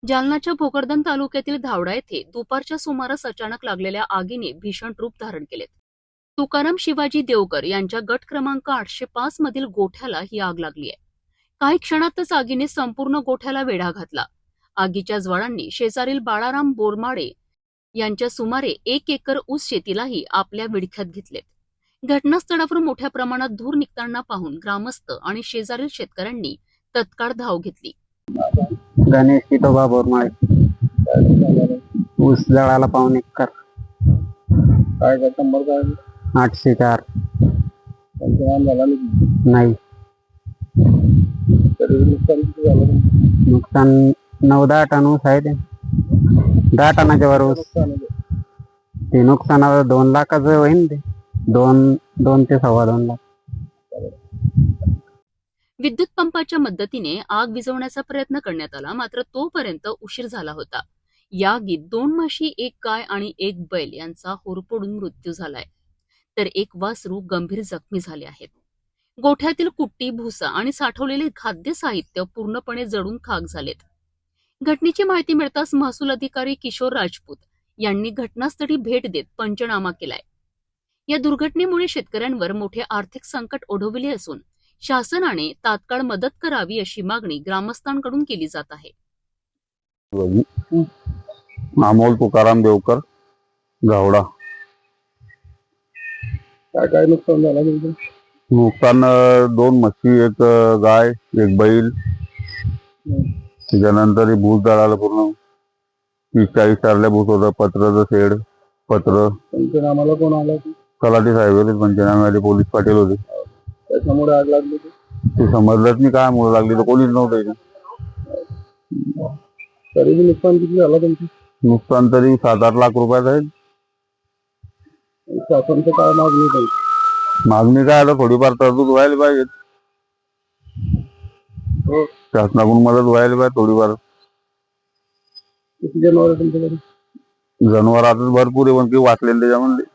जालनाच्या भोकरदन तालुक्यातील धावडा येथे दुपारच्या सुमारास अचानक लागलेल्या आगीने भीषण रूप धारण केलेत. तुकाराम शिवाजी देवकर यांच्या गट क्रमांक 805 मधील गोठ्याला ही आग लागली आहे. काही क्षणातच आगीने संपूर्ण गोठ्याला वेढा घातला. आगीच्या ज्वाळांनी शेजारील बाळाराम बोरमाडे यांच्या सुमारे 1 एकर ऊस शेतीलाही आपल्या विळख्यात घेतलेत. घटनास्थळावर मोठ्या प्रमाणात धूर निघताना पाहून ग्रामस्थ आणि शेजारील शेतकऱ्यांनी तत्काळ धाव घेतली. गणेश किटोबा बोरमाळे ऊस जळाला पाऊण एकर. काय का नंबर काय 804 पंचनामा झाला नाही. तरी नुकसान किती झालं? नुकसान 9-10 टन ऊस आहे. ते 10 टनाच्या वर ऊस. ते नुकसानावर 2 लाखाचं होईन. ते 2 ते 2.25 लाख. विद्युत पंपाच्या मदतीने आग विझवण्याचा प्रयत्न करण्यात आला, मात्र तोपर्यंत उशीर झाला होता. या आगीत 2 म्हशी, 1 गाय आणि 1 बैल यांचा होरपळून मृत्यू झालाय, तर 1 वासरू गंभीर जखमी झाले आहेत. गोठ्यातील कुट्टी, भुसा आणि साठवलेले खाद्य साहित्य पूर्णपणे जळून खाक झालेत. घटनेची माहिती मिळताच महसूल अधिकारी किशोर राजपूत यांनी घटनास्थळी भेट देत पंचनामा केलाय. या दुर्घटनेमुळे शेतकऱ्यांवर मोठे आर्थिक संकट ओढवले असून शासनाने तात्काळ मदत करावी अशी मागणी ग्रामस्थांकडून केली जात आहे. अमोल तुकाराम देवकर, गावडा. काय काय नुकसान झालं तुमचं? नुकसान 2 म्हशी, 1 गाय, 1 बैल. त्याच्यानंतर भूस जळालं पूर्ण. 30-40 चारल्या भूस होतं. पत्राचं शेड, पत्र. पंचनामाला कोण आला? तलाठी साहेब होते, पंचनाम्याचे पोलीस पाटील होते. त्याच्यामुळे आग लागली ते समजलंच नाही काय मुळे लागली, तर कोणीच नव्हतं इथं. तरी नुकसान किती झालं तुमचं? नुकसान तरी 7-8 लाख रुपयाचं आहे. शासनचं काय मागणी काही? मागणी काय आता थोडीफार तरतूद व्हायला पाहिजे. शासनाकडून मदत व्हायला पाहिजे थोडीफार. किती जनावर तुमच्याकडे? जनावर आता भरपूर आहे, पण काही वाचलेले त्याच्यामध्ये.